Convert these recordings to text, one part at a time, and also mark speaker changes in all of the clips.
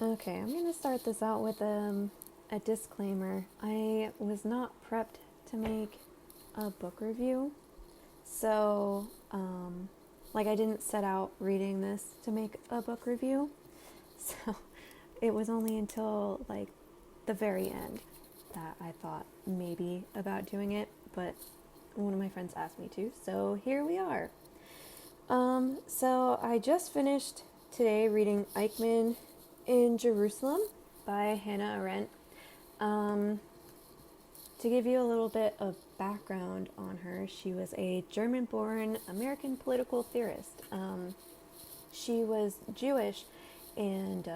Speaker 1: Okay, I'm going to start this out with a disclaimer. I was not prepped to make a book review, so, I didn't set out reading this to make a book review, so it was only until, the very end that I thought maybe about doing it, but one of my friends asked me to, so here we are. So I just finished today reading Eichmann in Jerusalem by Hannah Arendt. To give you a little bit of background on her, she was a German-born American political theorist. She was Jewish, and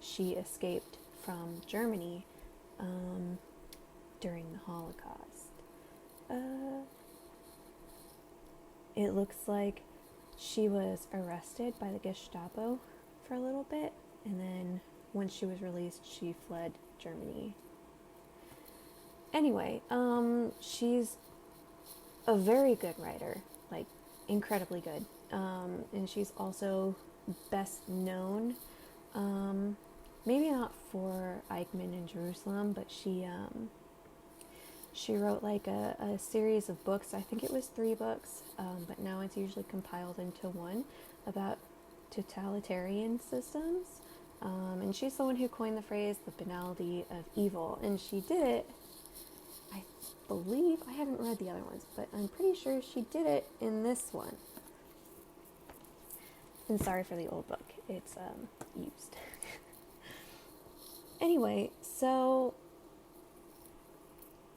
Speaker 1: she escaped from Germany during the Holocaust. It looks like she was arrested by the Gestapo for a little bit, and then once she was released, she fled Germany. Anyway, she's a very good writer, incredibly good. And she's also best known, maybe not for Eichmann in Jerusalem, but she wrote a series of books. I think it was 3 books, but now it's usually compiled into one, about totalitarian systems. And she's the one who coined the phrase the banality of evil. And she did it, I believe, I haven't read the other ones, but I'm pretty sure she did it in this one. And sorry for the old book, it's used. Anyway, so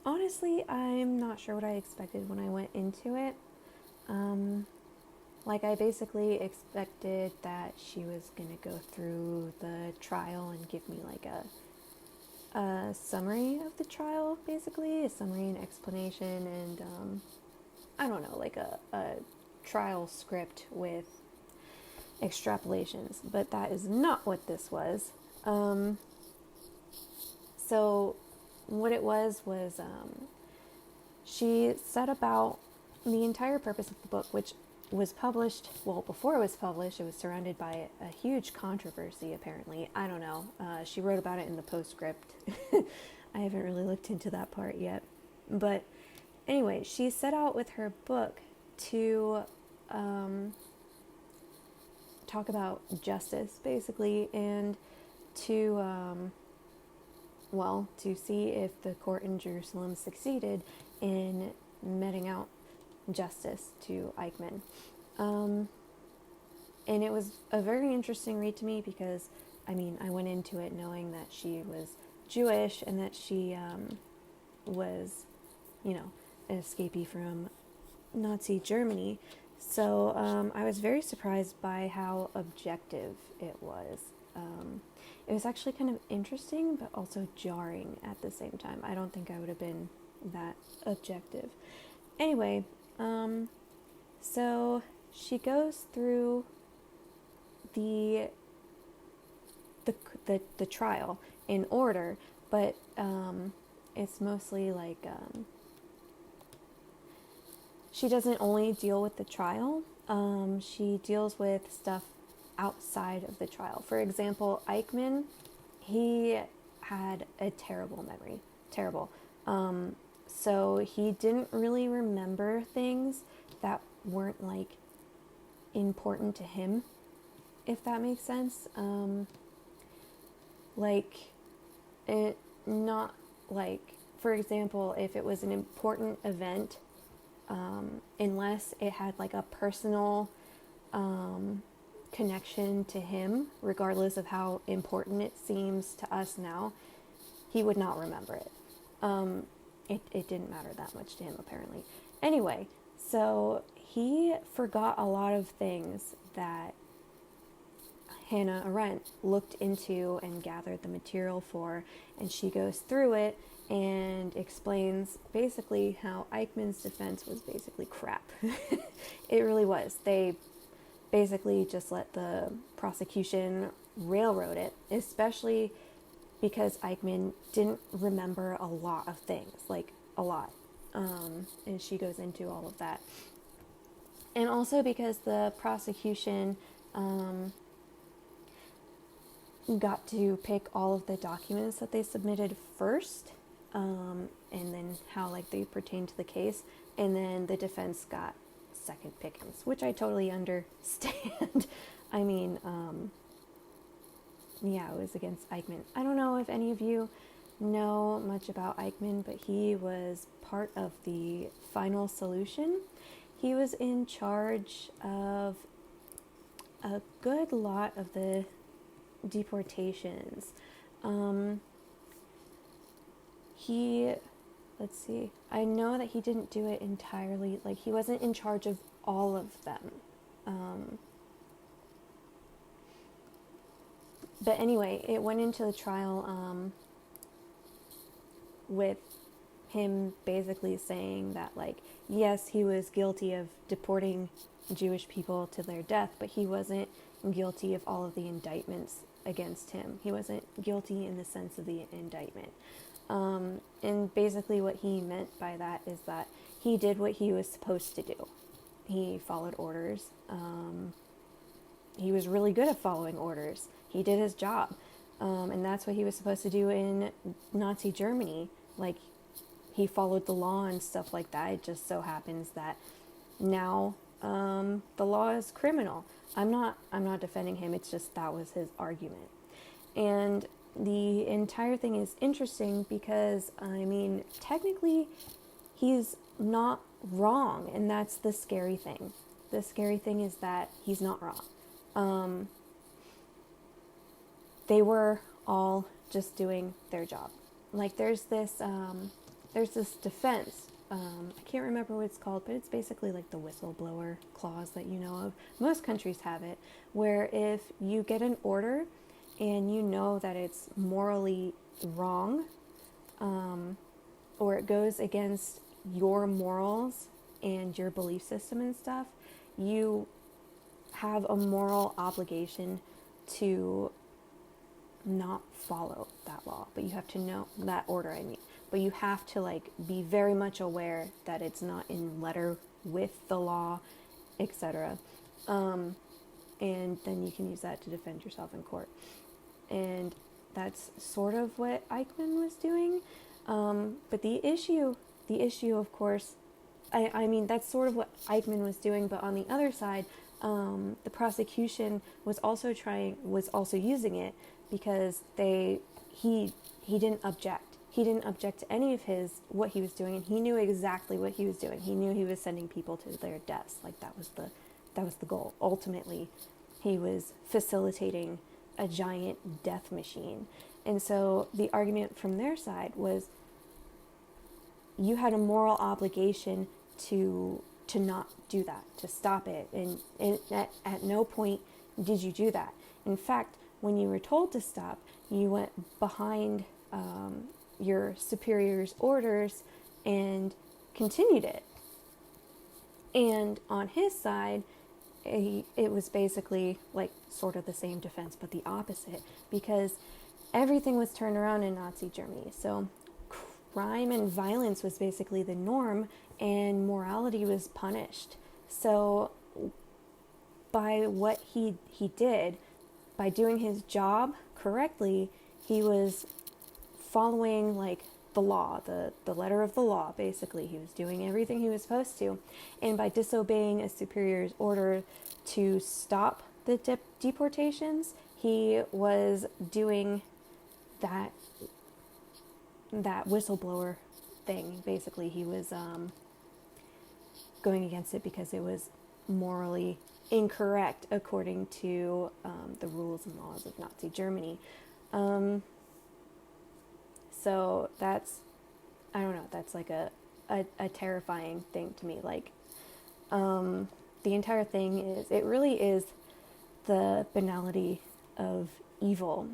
Speaker 1: honestly, I'm not sure what I expected when I went into it. I basically expected that she was going to go through the trial and give me a summary of the trial, basically, a summary and explanation, and I don't know, a trial script with extrapolations, but that is not what this was. So what it was she set about the entire purpose of the book, which was published, well, before it was published, it was surrounded by a huge controversy, apparently. I don't know. She wrote about it in the postscript. I haven't really looked into that part yet. But anyway, she set out with her book to talk about justice, basically, and to see if the court in Jerusalem succeeded in meting out justice to Eichmann. And it was a very interesting read to me because, I went into it knowing that she was Jewish and that she was, an escapee from Nazi Germany. So I was very surprised by how objective it was. It was actually kind of interesting, but also jarring at the same time. I don't think I would have been that objective. Anyway, so she goes through the trial in order, but it's mostly she doesn't only deal with the trial. She deals with stuff outside of the trial. For example, Eichmann, he had a terrible memory. Terrible. So he didn't really remember things that weren't important to him, if that makes sense. For example, if it was an important event, unless it had a personal connection to him, regardless of how important it seems to us now, he would not remember it. It didn't matter that much to him, apparently. Anyway, so he forgot a lot of things that Hannah Arendt looked into and gathered the material for, and she goes through it and explains basically how Eichmann's defense was basically crap. It really was. They basically just let the prosecution railroad it, especially because Eichmann didn't remember a lot of things, a lot. And she goes into all of that. And also because the prosecution got to pick all of the documents that they submitted first, and then how like they pertain to the case, and then the defense got second pickings, which I totally understand. I mean, yeah, it was against Eichmann. I don't know if any of you know much about Eichmann, but he was part of the final solution. He was in charge of a good lot of the deportations. Let's see, I know that he didn't do it entirely, like he wasn't in charge of all of them. But anyway, it went into the trial with him basically saying that, like, yes, he was guilty of deporting Jewish people to their death, but he wasn't guilty of all of the indictments against him. He wasn't guilty in the sense of the indictment. And basically what he meant by that is that he did what he was supposed to do. He followed orders. He was really good at following orders. He did his job. And that's what he was supposed to do in Nazi Germany. Like, he followed the law and stuff like that. It just so happens that now the law is criminal. I'm not defending him. It's just that was his argument. And the entire thing is interesting because, I mean, technically he's not wrong, and that's the scary thing. The scary thing is that he's not wrong. They were all just doing their job. Like, there's this defense. I can't remember what it's called, but it's basically like the whistleblower clause that you know of. Most countries have it, where if you get an order and you know that it's morally wrong, or it goes against your morals and your belief system and stuff, you have a moral obligation to not follow that law, but you have to know that order, I mean, but you have to like be very much aware that it's not in letter with the law, etc. And then you can use that to defend yourself in court. And that's sort of what Eichmann was doing. But the issue, of course, I mean, that's sort of what Eichmann was doing, but on the other side, the prosecution was also using it because he didn't object. He didn't object to any of what he was doing, and he knew exactly what he was doing. He knew he was sending people to their deaths. Like, that was the goal. Ultimately, he was facilitating a giant death machine. And so the argument from their side was, you had a moral obligation to not do that, to stop it. And at no point did you do that. In fact, when you were told to stop, you went behind your superior's orders and continued it. And on his side, it was basically like sort of the same defense, but the opposite, because everything was turned around in Nazi Germany. So crime and violence was basically the norm, and morality was punished. So by what he did, by doing his job correctly, he was following like the law, the letter of the law, basically. He was doing everything he was supposed to. And by disobeying a superior's order to stop the deportations, he was doing that whistleblower thing. Basically, he was going against it because it was morally incorrect according to the rules and laws of Nazi Germany. So that's, I don't know, that's like a terrifying thing to me. Like, the entire thing it really is the banality of evil.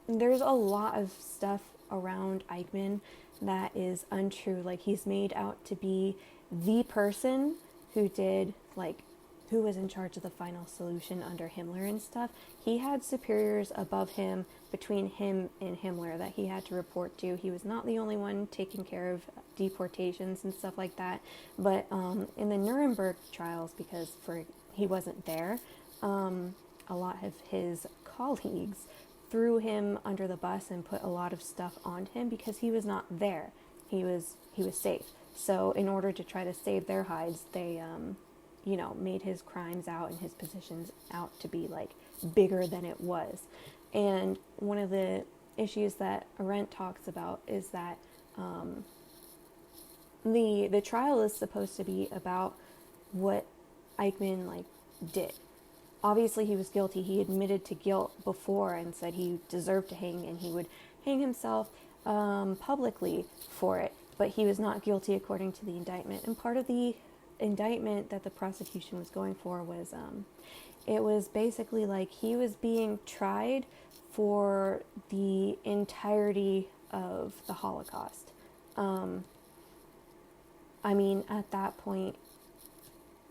Speaker 1: There's a lot of stuff around Eichmann that is untrue. Like, he's made out to be the person who was in charge of the final solution under Himmler and stuff. He had superiors above him, between him and Himmler, that he had to report to. He was not the only one taking care of deportations and stuff like that. But in the Nuremberg trials, because he wasn't there, a lot of his colleagues threw him under the bus and put a lot of stuff on him because he was not there. He was safe. So in order to try to save their hides, they made his crimes out and his positions out to be like bigger than it was. And one of the issues that Arendt talks about is that the trial is supposed to be about what Eichmann like did. Obviously he was guilty. He admitted to guilt before and said he deserved to hang, and he would hang himself publicly for it, but he was not guilty according to the indictment. And part of the indictment that the prosecution was going for was it was basically like he was being tried for the entirety of the Holocaust. At that point,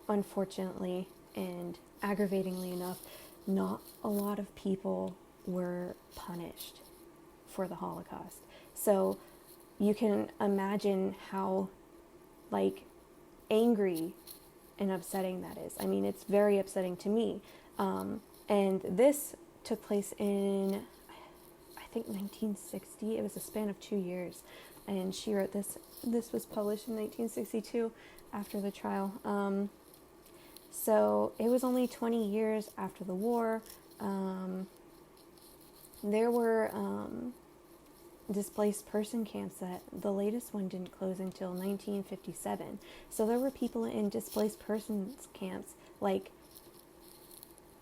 Speaker 1: unfortunately and aggravatingly enough, not a lot of people were punished for the Holocaust. So you can imagine how angry and upsetting that is. It's very upsetting to me. And this took place in, I think, 1960. It was a span of 2 years. And she wrote this. This was published in 1962 after the trial. So it was only 20 years after the war. There were displaced person camps that the latest one didn't close until 1957. So there were people in displaced persons camps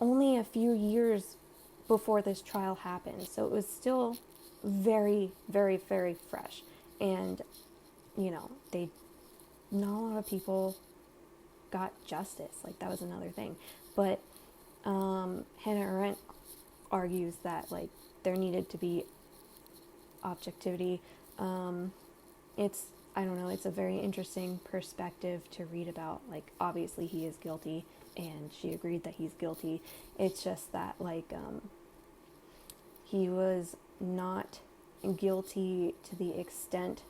Speaker 1: only a few years before this trial happened. So it was still very, very, very fresh. And, not a lot of people got justice. That was another thing. But Hannah Arendt argues that there needed to be objectivity. It's a very interesting perspective to read about. Obviously he is guilty, and she agreed that he's guilty. It's just that he was not guilty to the extent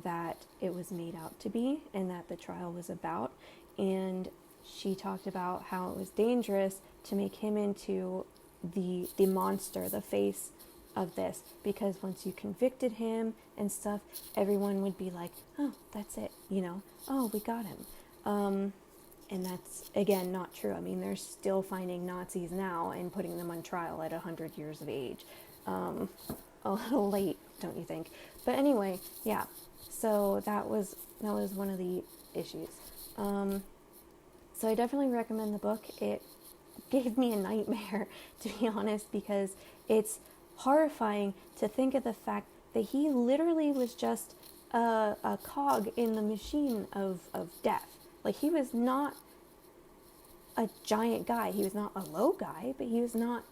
Speaker 1: that it was made out to be and that the trial was about. And she talked about how it was dangerous to make him into the monster, the face of this, because once you convicted him and stuff, everyone would be like, oh, that's it, oh, we got him. And that's, again, not true. They're still finding Nazis now and putting them on trial at 100 years of age. A little late, don't you think? But anyway, yeah. So that was one of the issues. So I definitely recommend the book. It gave me a nightmare, to be honest, because it's horrifying to think of the fact that he literally was just a cog in the machine of death. He was not a giant guy. He was not a low guy, but he was not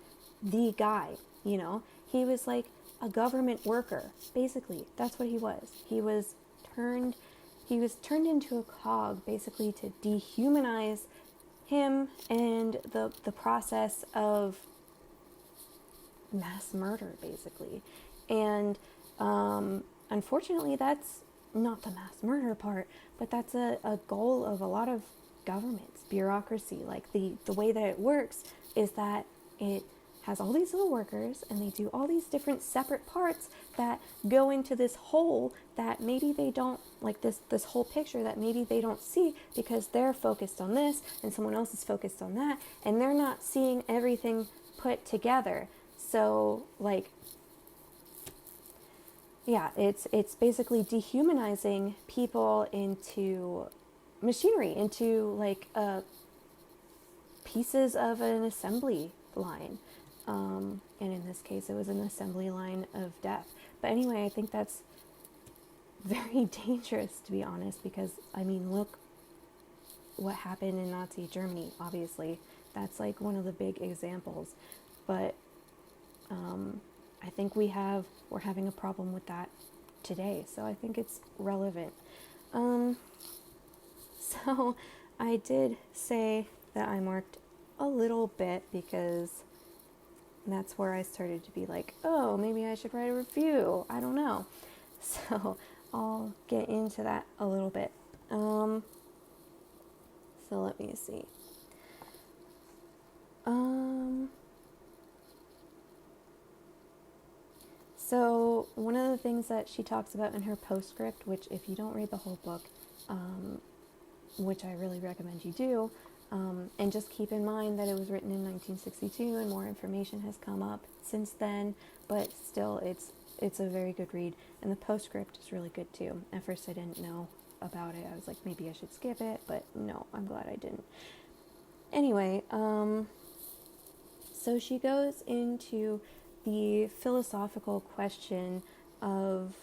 Speaker 1: the guy, He was a government worker, basically. That's what he was. He was turned into a cog, basically, to dehumanize him and the process of mass murder, basically. And unfortunately, that's not the mass murder part, but that's a goal of a lot of governments, bureaucracy. The way that it works is that it has all these little workers, and they do all these different separate parts that go into this whole that maybe they don't, this whole picture that maybe they don't see because they're focused on this and someone else is focused on that, and they're not seeing everything put together. So it's basically dehumanizing people into machinery, into pieces of an assembly line. And in this case, it was an assembly line of death. But anyway, I think that's very dangerous, to be honest, because, look what happened in Nazi Germany, obviously. That's one of the big examples. But I think we're having a problem with that today. So I think it's relevant. So I did say that I marked a little bit because that's where I started to be oh, maybe I should write a review. I don't know. So I'll get into that a little bit. So let me see. So one of the things that she talks about in her postscript, which if you don't read the whole book, which I really recommend you do, and just keep in mind that it was written in 1962 and more information has come up since then, but still it's a very good read, and the postscript is really good too. At first I didn't know about it. I was like, maybe I should skip it, but no, I'm glad I didn't. Anyway, so she goes into the philosophical question of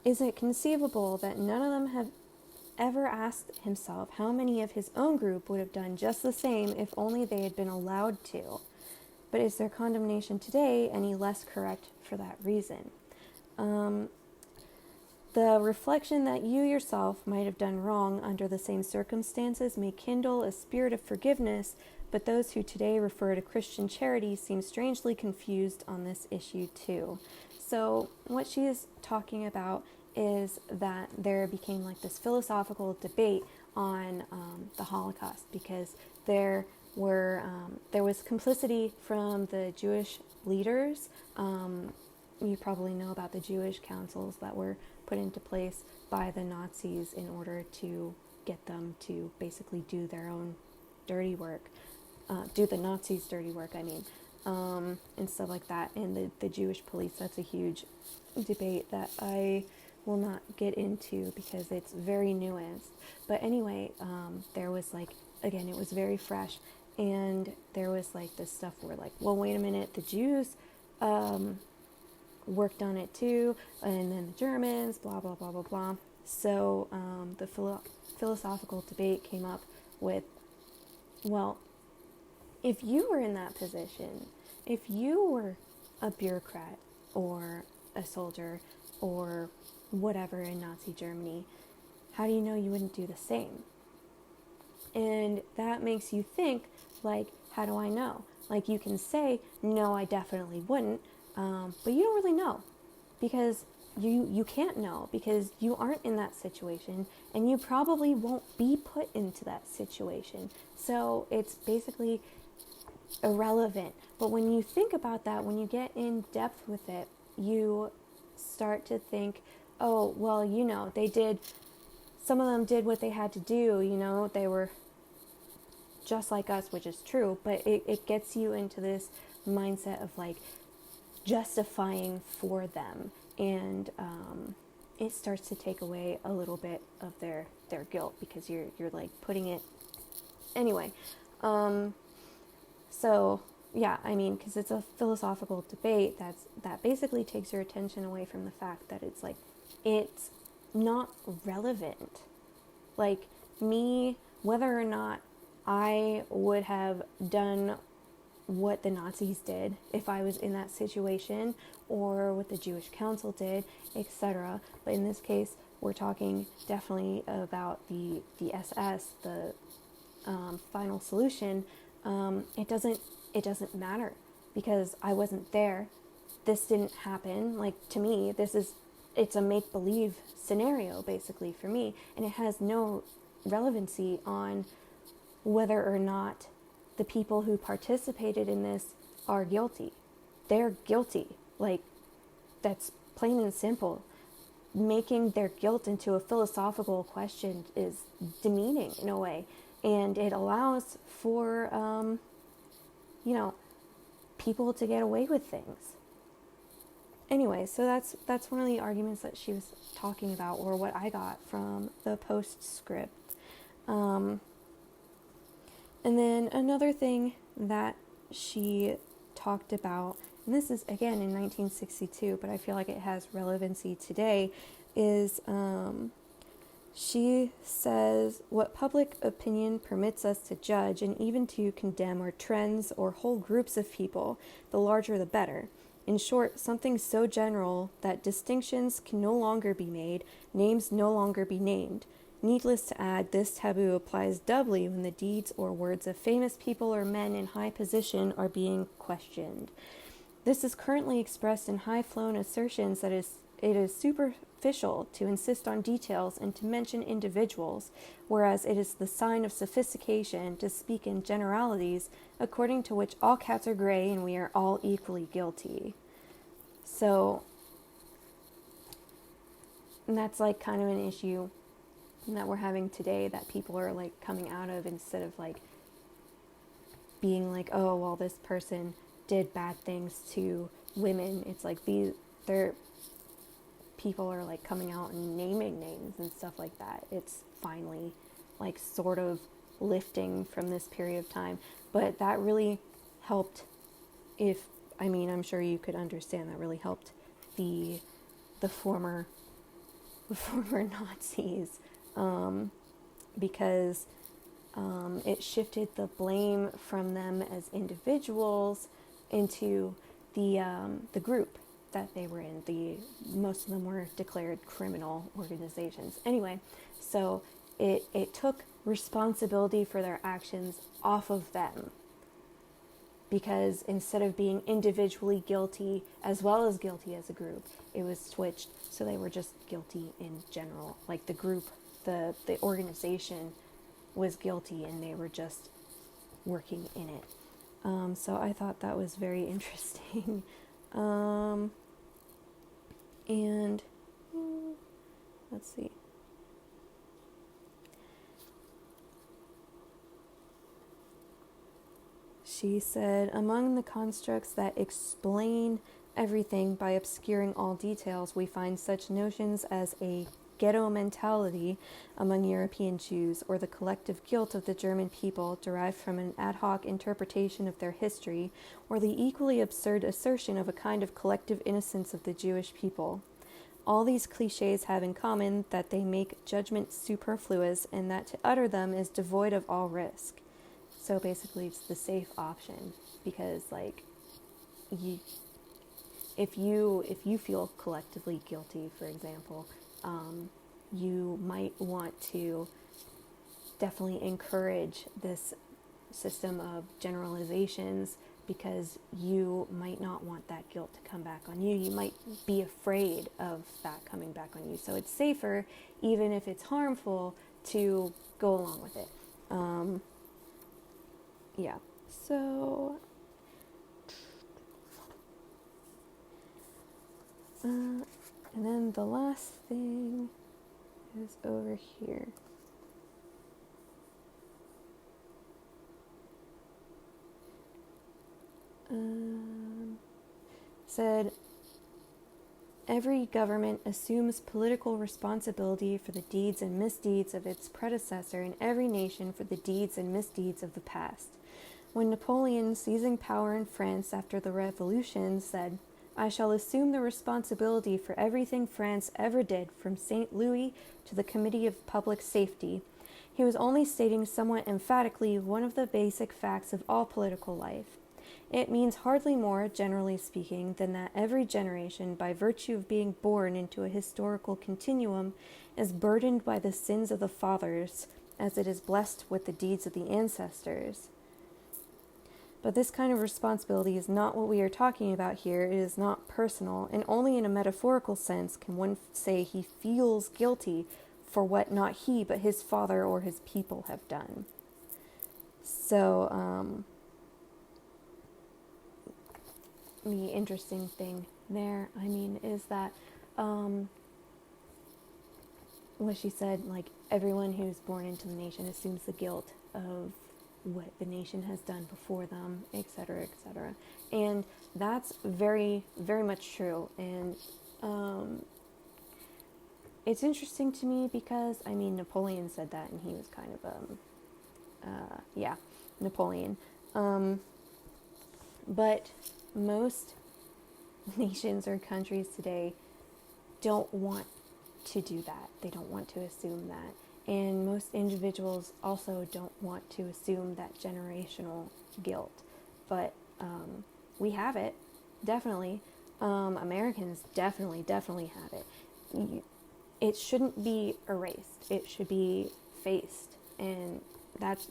Speaker 1: is it conceivable that none of them have ever asked himself how many of his own group would have done just the same if only they had been allowed to? But is their condemnation today any less correct for that reason? The reflection that you yourself might have done wrong under the same circumstances may kindle a spirit of forgiveness, but those who today refer to Christian charity seem strangely confused on this issue too. So what she is talking about is that there became like this philosophical debate on the Holocaust, because there was complicity from the Jewish leaders. You probably know about the Jewish councils that were put into place by the Nazis in order to get them to basically do their own dirty work, do the Nazis' dirty work, and stuff like that. And the Jewish police, that's a huge debate that I will not get into because it's very nuanced. But anyway, there was like, again, it was very fresh, and there was like this stuff where like, well, wait a minute, the Jews worked on it too, and then the Germans, blah, blah, blah, blah, blah. So the philosophical debate came up with, well, if you were in that position, if you were a bureaucrat or a soldier or whatever in Nazi Germany, how do you know you wouldn't do the same? And that makes you think, like, how do I know? Like, you can say, no, I definitely wouldn't, but you don't really know, because you can't know, because you aren't in that situation, and you probably won't be put into that situation. So it's basically irrelevant. But when you think about that, when you get in depth with it, you start to think, oh, well, some of them did what they had to do, they were just like us, which is true, but it gets you into this mindset of like justifying for them, and it starts to take away a little bit of their guilt, because you're like putting it anyway. So yeah, because it's a philosophical debate that basically takes your attention away from the fact that it's like, it's not relevant. Like, me, whether or not I would have done what the Nazis did if I was in that situation, or what the Jewish Council did, etc. But in this case, we're talking definitely about the SS, the final solution. It doesn't matter, because I wasn't there. This didn't happen. Like, to me, it's a make-believe scenario basically for me, and it has no relevancy on whether or not the people who participated in this are guilty. They're guilty. Like, that's plain and simple. Making their guilt into a philosophical question is demeaning in a way, and it allows for people to get away with things. Anyway, so that's one of the arguments that she was talking about, or what I got from the postscript. And then another thing that she talked about, and this is again in 1962, but I feel like it has relevancy today, is she says, what public opinion permits us to judge and even to condemn are trends or whole groups of people, the larger the better. In short, something so general that distinctions can no longer be made, names no longer be named. Needless to add, this taboo applies doubly when the deeds or words of famous people or men in high position are being questioned. This is currently expressed in high-flown assertions that it is official to insist on details and to mention individuals, whereas it is the sign of sophistication to speak in generalities, according to which all cats are gray and we are all equally guilty. So, and that's like kind of an issue that we're having today, that people are like coming out of, instead of like being like, oh, well, this person did bad things to women. It's like people are like coming out and naming names and stuff like that. It's finally like sort of lifting from this period of time, but that really helped. I'm sure you could understand that really helped the former Nazis, because it shifted the blame from them as individuals into the group that they were in. Most of them were declared criminal organizations. Anyway, so it took responsibility for their actions off of them, because instead of being individually guilty as well as guilty as a group, it was switched, so they were just guilty in general. Like the group, the organization was guilty and they were just working in it. So I thought that was very interesting. And let's see. She said, among the constructs that explain everything by obscuring all details, we find such notions as a ghetto mentality among European Jews, or the collective guilt of the German people derived from an ad hoc interpretation of their history, or the equally absurd assertion of a kind of collective innocence of the Jewish people. All these cliches have in common that they make judgment superfluous, and that to utter them is devoid of all risk. So basically it's the safe option, because like if you feel collectively guilty, for example, you might want to definitely encourage this system of generalizations, because you might not want that guilt to come back on you. You might be afraid of that coming back on you. So it's safer, even if it's harmful, to go along with it. Yeah, so and then the last thing is over here. Said, every government assumes political responsibility for the deeds and misdeeds of its predecessor, and every nation for the deeds and misdeeds of the past. When Napoleon, seizing power in France after the Revolution, said, I shall assume the responsibility for everything France ever did, from St. Louis to the Committee of Public Safety, he was only stating somewhat emphatically one of the basic facts of all political life. It means hardly more, generally speaking, than that every generation, by virtue of being born into a historical continuum, is burdened by the sins of the fathers, as it is blessed with the deeds of the ancestors. But this kind of responsibility is not what we are talking about here. It is not personal, and only in a metaphorical sense can one say he feels guilty for what not he, but his father or his people have done. So, the interesting thing there, is that what she said, like, everyone who's born into the nation assumes the guilt of what the nation has done before them, etc., etc. And that's very, very much true. And it's interesting to me because, Napoleon said that, and he was kind of, Napoleon. But most nations or countries today don't want to do that. They don't want to assume that. And most individuals also don't want to assume that generational guilt. But we have it, definitely. Americans definitely have it. It shouldn't be erased. It should be faced. And that's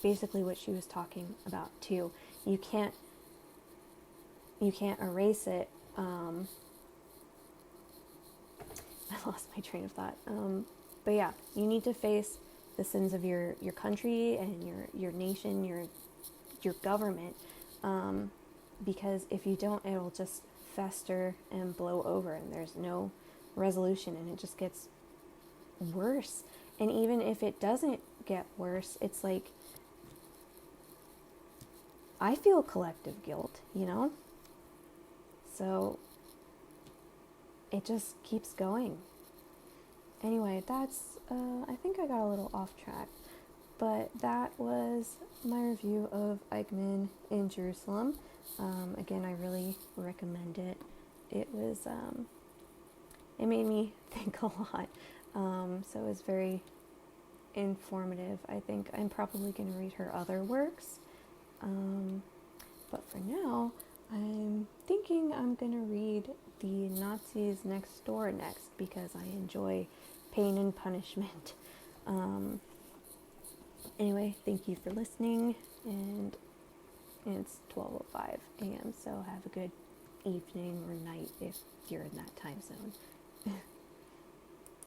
Speaker 1: basically what she was talking about too. You can't erase it. I lost my train of thought. But yeah, you need to face the sins of your country and your nation, your government, because if you don't, it'll just fester and blow over, and there's no resolution, and it just gets worse. And even if it doesn't get worse, it's like, I feel collective guilt, you know? So it just keeps going. Anyway, that's, I think I got a little off track, but that was my review of Eichmann in Jerusalem. Again, I really recommend it. It was, it made me think a lot. So it was very informative. I think I'm probably going to read her other works. But for now, I'm thinking I'm going to read The Nazis Next Door next, because I enjoy pain and punishment. Anyway, thank you for listening, and it's 12:05 a.m., so have a good evening or night if you're in that time zone.